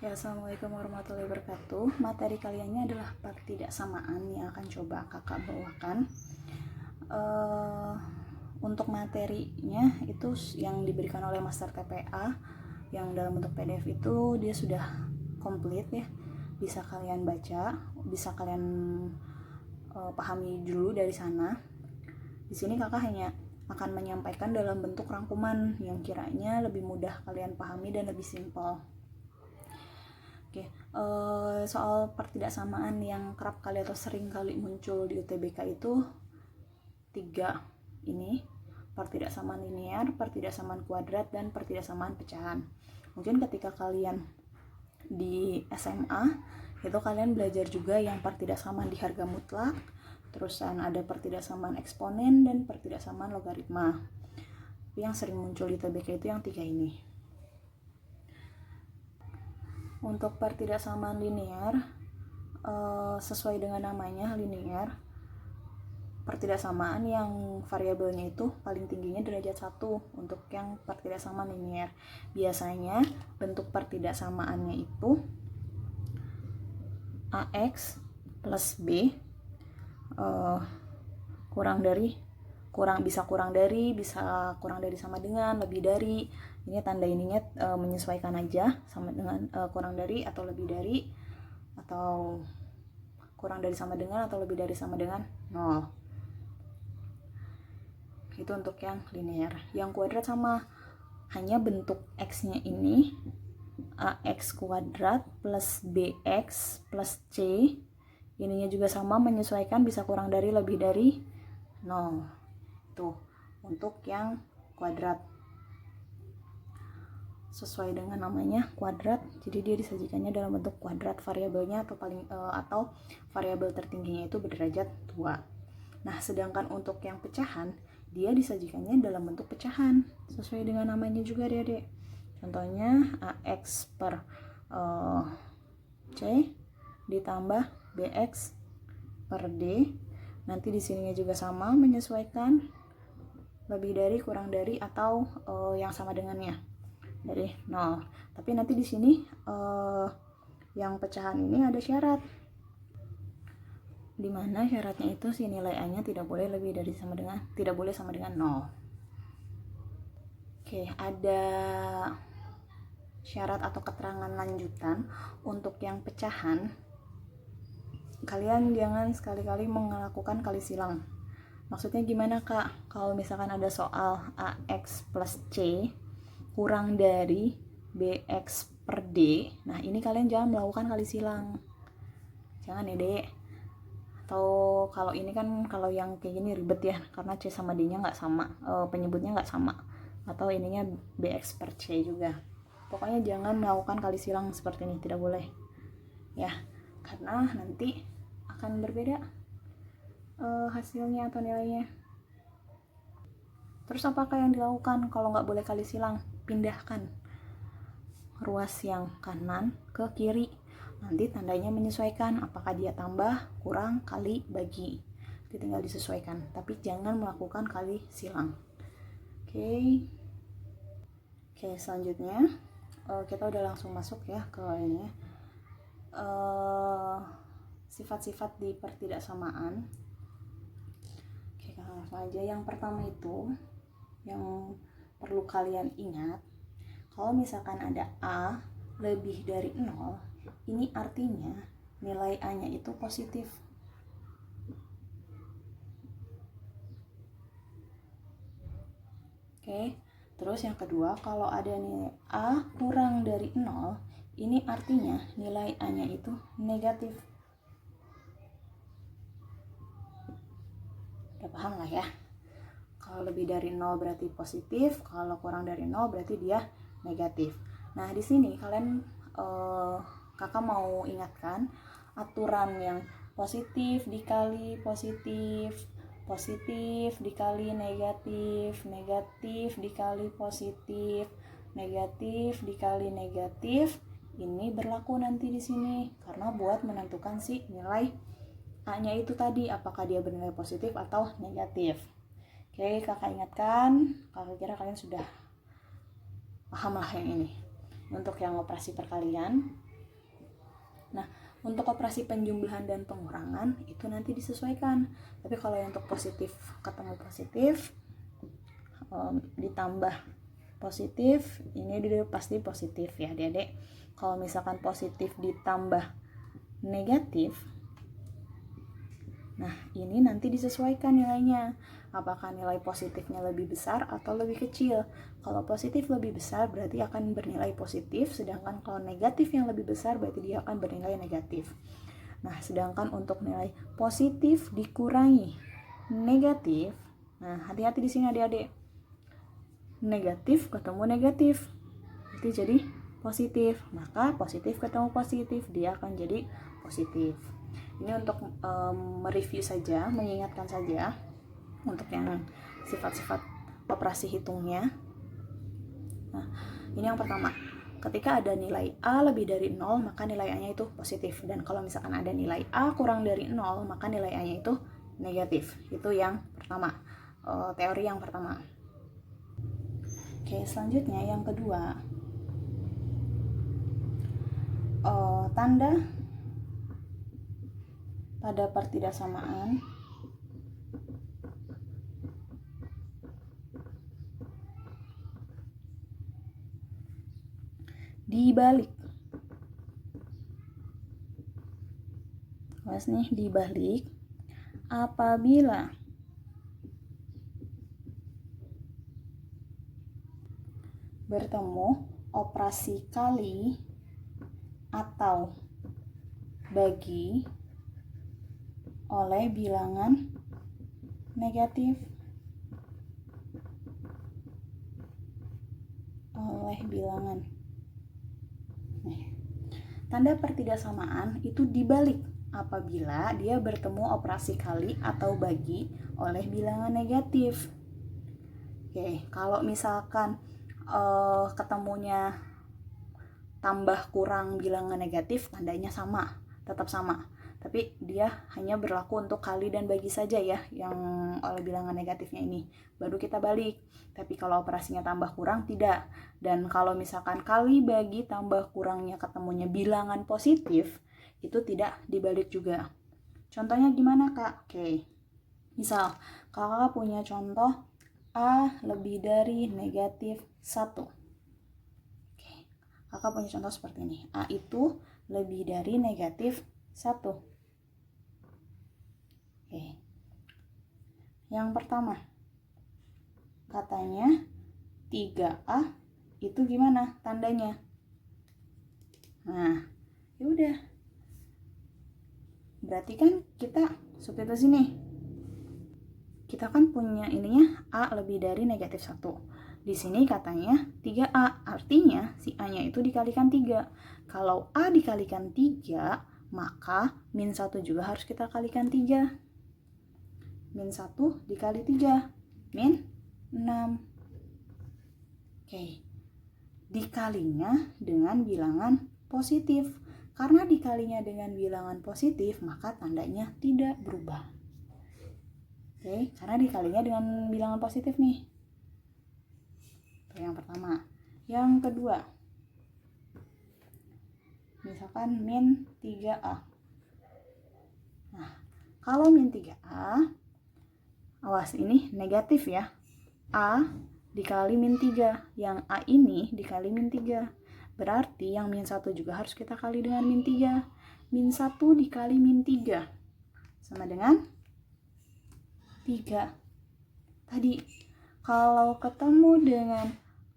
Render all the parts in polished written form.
Ya, assalamualaikum warahmatullahi wabarakatuh. Materi kaliannya adalah pertidaksamaan yang akan coba kakak bawakan. Untuk materinya itu yang diberikan oleh Master TPA yang dalam bentuk PDF itu dia sudah komplit ya. Bisa kalian baca, bisa kalian pahami dulu dari sana. Di sini kakak hanya akan menyampaikan dalam bentuk rangkuman yang kiranya lebih mudah kalian pahami dan lebih simpel. Oke, soal pertidaksamaan yang kerap kali atau sering kali muncul di UTBK itu 3 ini: pertidaksamaan linear, pertidaksamaan kuadrat, dan pertidaksamaan pecahan. Mungkin ketika kalian di SMA itu kalian belajar juga yang pertidaksamaan di harga mutlak, terusan ada pertidaksamaan eksponen dan pertidaksamaan logaritma. Tapi yang sering muncul di UTBK itu yang 3 ini. Untuk pertidaksamaan linear, sesuai dengan namanya linear, pertidaksamaan yang variabelnya itu paling tingginya derajat 1 untuk yang pertidaksamaan linear. Biasanya bentuk pertidaksamaannya itu AX plus B bisa kurang dari sama dengan, lebih dari. Ini tanda ininya menyesuaikan aja, sama dengan kurang dari atau lebih dari, atau kurang dari sama dengan atau lebih dari sama dengan 0. Itu untuk yang linear. Yang kuadrat sama, hanya bentuk x-nya ini ax kuadrat plus bx plus c, ininya juga sama menyesuaikan, bisa kurang dari, lebih dari 0. Itu untuk yang kuadrat. Sesuai dengan namanya kuadrat, jadi dia disajikannya dalam bentuk kuadrat, variabelnya atau variabel tertingginya itu berderajat 2. Nah, sedangkan untuk yang pecahan, dia disajikannya dalam bentuk pecahan sesuai dengan namanya juga, Adik-adik. Contohnya AX per C ditambah BX per D. Nanti di sininya juga sama menyesuaikan, lebih dari, kurang dari, atau yang sama dengannya dari 0. Tapi nanti di sini yang pecahan ini ada syarat, dimana syaratnya itu si nilai A-nya tidak boleh sama dengan 0. Oke, ada syarat atau keterangan lanjutan untuk yang pecahan. Kalian jangan sekali-kali melakukan kali silang. Maksudnya gimana, Kak? Kalau misalkan ada soal AX plus C kurang dari BX per D, nah ini kalian jangan melakukan kali silang. Jangan ya, Dek. Atau kalau ini kan, kalau yang kayak gini ribet ya, karena C sama D nya nggak sama, penyebutnya nggak sama, atau ininya BX per C juga. Pokoknya jangan melakukan kali silang seperti ini, tidak boleh ya, karena nanti akan berbeda hasilnya atau nilainya. Terus apakah yang dilakukan kalau nggak boleh kali silang? Pindahkan ruas yang kanan ke kiri, nanti tandanya menyesuaikan, apakah dia tambah, kurang, kali, bagi, tinggal disesuaikan, tapi jangan melakukan kali silang. Oke, selanjutnya kita udah langsung masuk ya ke ini, sifat-sifat di pertidaksamaan. Oke, langsung aja. Yang pertama itu yang perlu kalian ingat, kalau misalkan ada A lebih dari 0, ini artinya nilai A-nya itu positif. Oke, terus yang kedua, kalau ada nilai A kurang dari 0, ini artinya nilai A-nya itu negatif. Udah paham lah ya? Kalau lebih dari 0 berarti positif, kalau kurang dari 0 berarti dia negatif. Nah, di sini kalian kakak mau ingatkan aturan yang positif dikali positif, positif dikali negatif, negatif dikali positif, negatif dikali negatif. Ini berlaku nanti di sini karena buat menentukan si nilai A-nya itu tadi, apakah dia bernilai positif atau negatif. Oke, kakak ingatkan, kakak kira kalian sudah paham lah yang ini. Untuk yang operasi perkalian, Nah, untuk operasi penjumlahan dan pengurangan itu nanti disesuaikan. Tapi kalau yang untuk positif ketemu positif, ditambah positif, ini dia pasti positif ya adik-adik. Kalau misalkan positif ditambah negatif, nah ini nanti disesuaikan nilainya. Apakah nilai positifnya lebih besar atau lebih kecil? Kalau positif lebih besar berarti akan bernilai positif, sedangkan kalau negatif yang lebih besar berarti dia akan bernilai negatif. Nah, sedangkan untuk nilai positif dikurangi negatif, nah hati-hati di sini adik-adik. Negatif ketemu negatif, itu jadi positif. Maka positif ketemu positif, dia akan jadi positif. Ini untuk mereview saja, mengingatkan saja untuk yang sifat-sifat operasi hitungnya. Nah, ini yang pertama. Ketika ada nilai A lebih dari 0, maka nilai A-nya itu positif. Dan kalau misalkan ada nilai A kurang dari 0, maka nilai A-nya itu negatif. Itu yang pertama, teori yang pertama. Oke, selanjutnya yang kedua. Tanda pada pertidaksamaan dibalik. Awas nih, dibalik apabila bertemu operasi kali atau bagi oleh bilangan negatif. Oleh bilangan. Tanda pertidaksamaan itu dibalik apabila dia bertemu operasi kali atau bagi oleh bilangan negatif. Oke, kalau misalkan ketemunya tambah kurang bilangan negatif, tandanya sama, tetap sama. Tapi dia hanya berlaku untuk kali dan bagi saja ya, yang oleh bilangan negatifnya ini. Baru kita balik. Tapi kalau operasinya tambah kurang, tidak. Dan kalau misalkan kali bagi tambah kurangnya ketemunya bilangan positif, itu tidak dibalik juga. Contohnya gimana, Kak? Oke. Misal, Kakak punya contoh A lebih dari negatif 1. Oke. Kakak punya contoh seperti ini. A itu lebih dari negatif 1. Oke. Yang pertama, katanya 3A itu gimana tandanya? Nah, ya udah. Berarti kan kita substitusi nih. Kita kan punya ininya A lebih dari negatif 1. Di sini katanya 3A, artinya si A-nya itu dikalikan 3. Kalau A dikalikan 3, maka min 1 juga harus kita kalikan 3. Min 1 dikali 3, min 6. Oke. Dikalinya dengan bilangan positif. Karena dikalinya dengan bilangan positif, maka tandanya tidak berubah. Oke, karena dikalinya dengan bilangan positif nih. Itu yang pertama. Yang kedua, misalkan min 3A. Nah, kalau min 3A, awas ini negatif ya. A dikali min 3. Yang A ini dikali min 3. Berarti yang min 1 juga harus kita kali dengan min 3. Min 1 dikali min 3 sama dengan 3. Tadi kalau ketemu dengan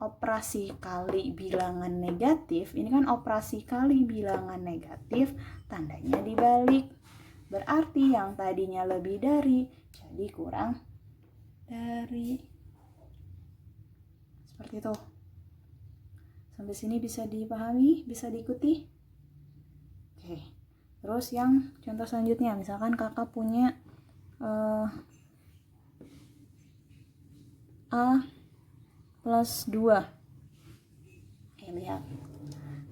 operasi kali bilangan negatif, ini kan operasi kali bilangan negatif, tandanya dibalik. Berarti yang tadinya lebih dari jadi kurang dari. Seperti itu. Sampai sini bisa dipahami, bisa diikuti? Oke. Terus yang contoh selanjutnya, misalkan kakak punya A plus 2. Oke, lihat.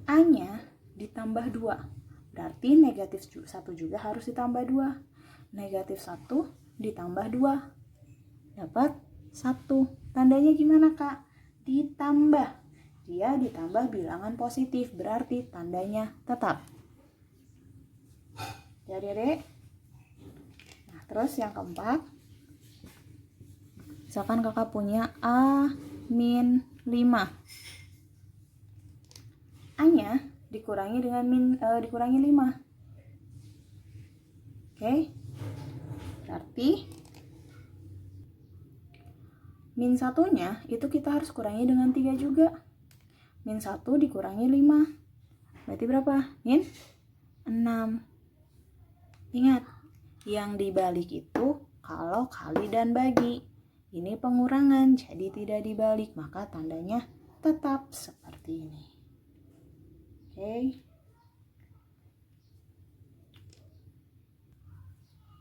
A-nya ditambah 2. Berarti negatif 1 juga harus ditambah 2. Negatif 1 ditambah 2. Dapat 1. Tandanya gimana, Kak? Ditambah. Dia ditambah bilangan positif, berarti tandanya tetap. Ya adik-adik. Nah, terus yang keempat, misalkan kakak punya A min 5. A-nya dikurangi dengan dikurangi 5. Oke. Berarti min 1-nya itu kita harus kurangi dengan 3 juga. Min 1 dikurangi 5. Berarti berapa? Min 6. Ingat, yang dibalik itu kalau kali dan bagi. Ini pengurangan, jadi tidak dibalik, maka tandanya tetap seperti ini. Oke.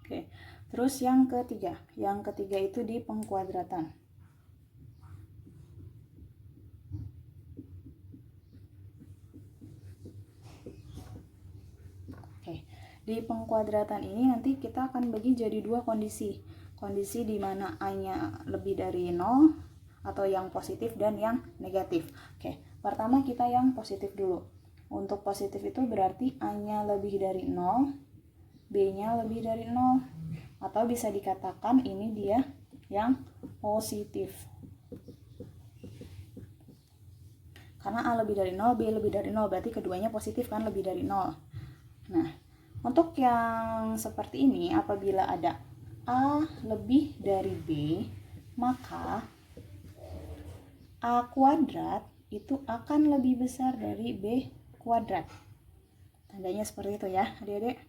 Oke. Terus yang ketiga. Yang ketiga itu di pengkuadratan. Oke. Di pengkuadratan ini nanti kita akan bagi jadi dua kondisi. Kondisi di mana A-nya lebih dari 0 atau yang positif dan yang negatif. Oke, pertama kita yang positif dulu. Untuk positif itu berarti A-nya lebih dari 0, B-nya lebih dari 0. Atau bisa dikatakan ini dia yang positif. Karena A lebih dari 0, B lebih dari 0, berarti keduanya positif kan, lebih dari 0. Nah, untuk yang seperti ini, apabila ada A lebih dari B, maka A kuadrat itu akan lebih besar dari B kuadrat. Tandanya seperti itu ya adik-adik.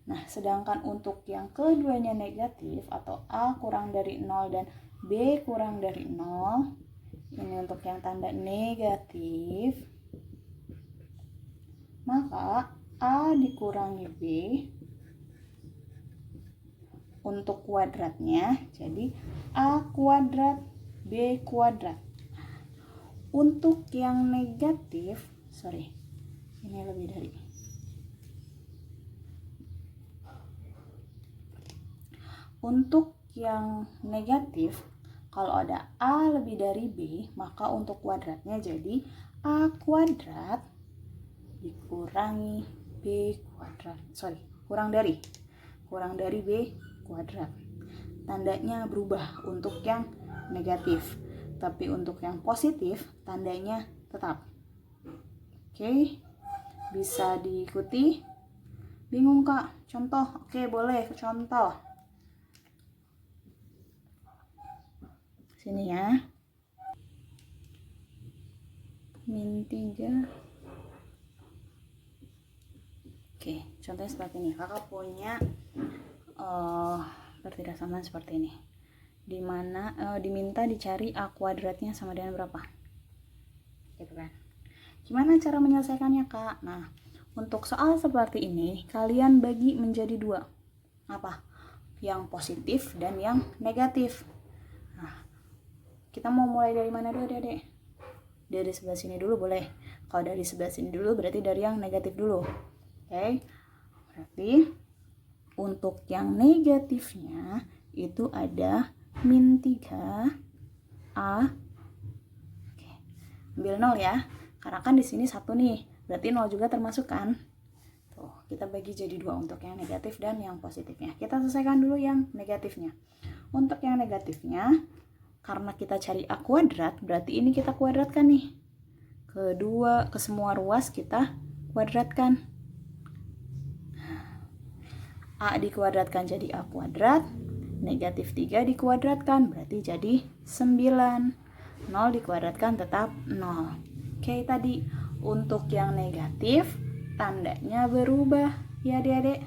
Nah, sedangkan untuk yang keduanya negatif atau A kurang dari 0 dan B kurang dari 0, ini untuk yang tanda negatif, maka A dikurangi B untuk kuadratnya jadi A kuadrat B kuadrat. Untuk yang negatif, ini lebih dari. Untuk yang negatif, kalau ada A lebih dari B, maka untuk kuadratnya jadi A kuadrat dikurangi B kuadrat. Kurang dari B kuadrat. Tandanya berubah untuk yang negatif. Tapi untuk yang positif, tandanya tetap. Oke, bisa diikuti. Bingung kak? Contoh? Oke, boleh contoh. Sini ya. Min 3. Oke, contohnya seperti ini. Kakak punya pertidaksamaan seperti ini. Dimana diminta dicari A kuadratnya sama dengan berapa? Gitu kan. Gimana cara menyelesaikannya kak? Nah, untuk soal seperti ini, kalian bagi menjadi dua. Apa? Yang positif dan yang negatif. Nah, kita mau mulai dari mana dulu adik-adik? Dari sebelah sini dulu boleh. Kalau dari sebelah sini dulu berarti dari yang negatif dulu. Oke. Berarti untuk yang negatifnya itu ada min 3 A. Oke. Ambil 0 ya. Karena kan di sini 1 nih. Berarti 0 juga termasuk kan? Tuh, kita bagi jadi dua untuk yang negatif dan yang positifnya. Kita selesaikan dulu yang negatifnya. Untuk yang negatifnya, karena kita cari A kuadrat, berarti ini kita kuadratkan nih. Ke semua ruas kita kuadratkan. A dikuadratkan jadi A kuadrat, negatif 3 dikuadratkan, berarti jadi 9. 0 dikuadratkan tetap 0. Oke, tadi untuk yang negatif, tandanya berubah ya adik-adik.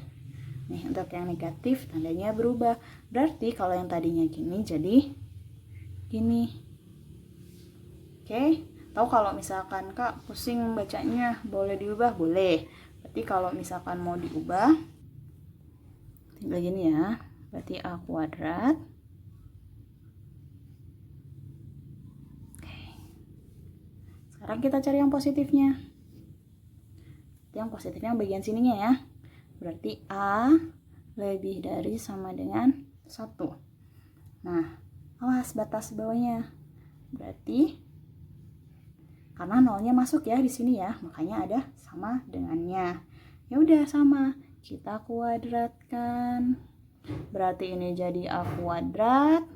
Nih, untuk yang negatif, tandanya berubah. Berarti kalau yang tadinya gini, jadi gini. Oke, tahu kalau misalkan kak pusing bacanya, boleh diubah? Boleh. Berarti kalau misalkan mau diubah, tinggal gini ya, berarti A kuadrat. Oke. Sekarang kita cari yang positifnya. Yang positifnya yang bagian sininya ya. Berarti A lebih dari sama dengan 1. Nah, awas batas bawahnya. Berarti karena nolnya masuk ya di sini ya, makanya ada sama dengannya. Ya udah sama. kita kuadratkan. Berarti ini jadi A kuadrat.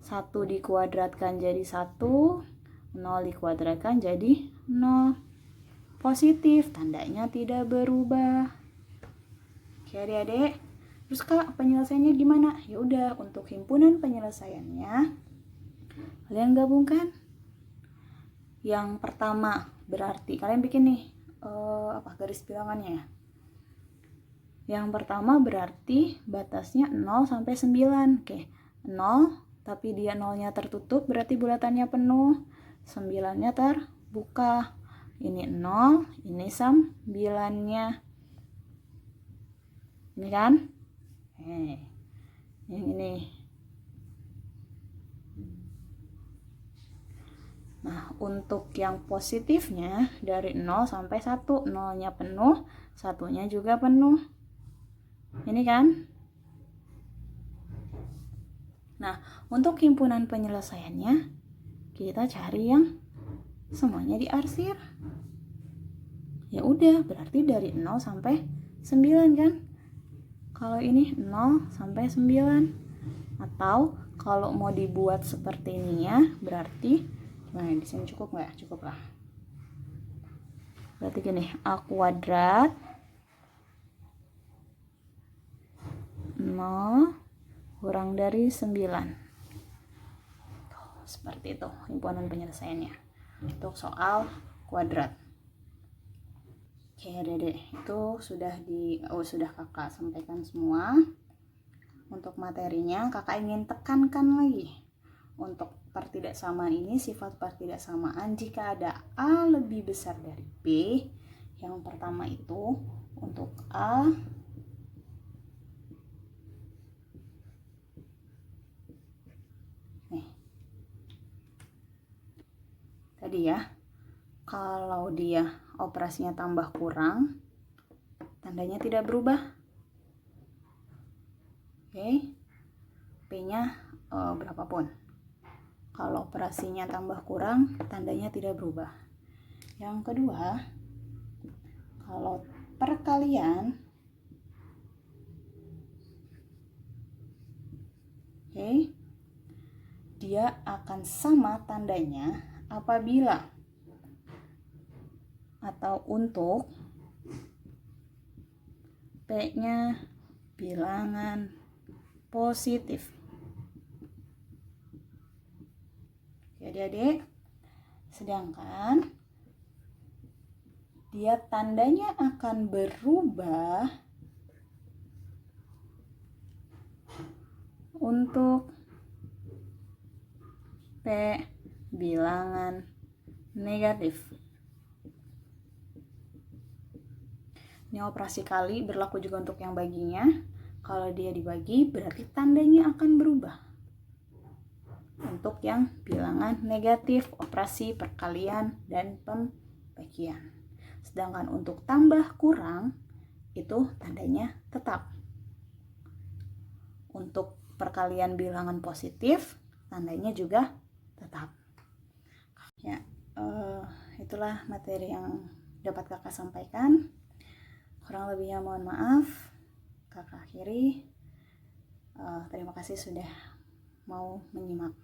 1 dikuadratkan jadi 1. 0 dikuadratkan jadi 0. Positif, tandanya tidak berubah. Oke adik-adik. Terus Kak, penyelesaiannya gimana? Ya udah, untuk himpunan penyelesaiannya kalian gabungkan. Yang pertama berarti kalian bikin nih garis bilangannya ya. Yang pertama berarti batasnya 0 sampai 9. Oke, 0 tapi dia 0-nya tertutup berarti bulatannya penuh. 9-nya terbuka. Ini 0, ini 9-nya. Ini kan? Yang ini. Nah, untuk yang positifnya dari 0 sampai 1, 0-nya penuh, 1-nya juga penuh. Ini kan? Nah, untuk himpunan penyelesaiannya, kita cari yang semuanya diarsir. Ya udah, berarti dari 0 sampai 9 kan? Kalau ini 0 sampai 9. Atau kalau mau dibuat seperti ini ya, berarti gimana, di sini cukup nggak? Cukup lah. Berarti gini, A kuadrat 0 kurang dari 9. Seperti itu himpunan penyelesaiannya untuk soal kuadrat. Oke Dede, itu sudah kakak sampaikan semua. Untuk materinya kakak ingin tekankan lagi. Untuk partidaksamaan ini, sifat partidaksamaan jika ada A lebih besar dari B, yang pertama itu untuk A nih tadi ya, kalau dia operasinya tambah kurang, tandanya tidak berubah. Oke, P-nya berapapun. Kalau operasinya tambah kurang, tandanya tidak berubah. Yang kedua, kalau perkalian, dia akan sama tandanya apabila atau untuk P-nya bilangan positif. Oke adik-adik, sedangkan dia tandanya akan berubah untuk P bilangan negatif. Ini operasi kali berlaku juga untuk yang baginya. Kalau dia dibagi berarti tandanya akan berubah. Untuk yang bilangan negatif, operasi perkalian dan pembagian. Sedangkan untuk tambah kurang itu tandanya tetap. Untuk perkalian bilangan positif tandanya juga tetap. Ya, itulah materi yang dapat kakak sampaikan. Kurang lebihnya mohon maaf. Kakak akhiri. Terima kasih sudah mau menyimak.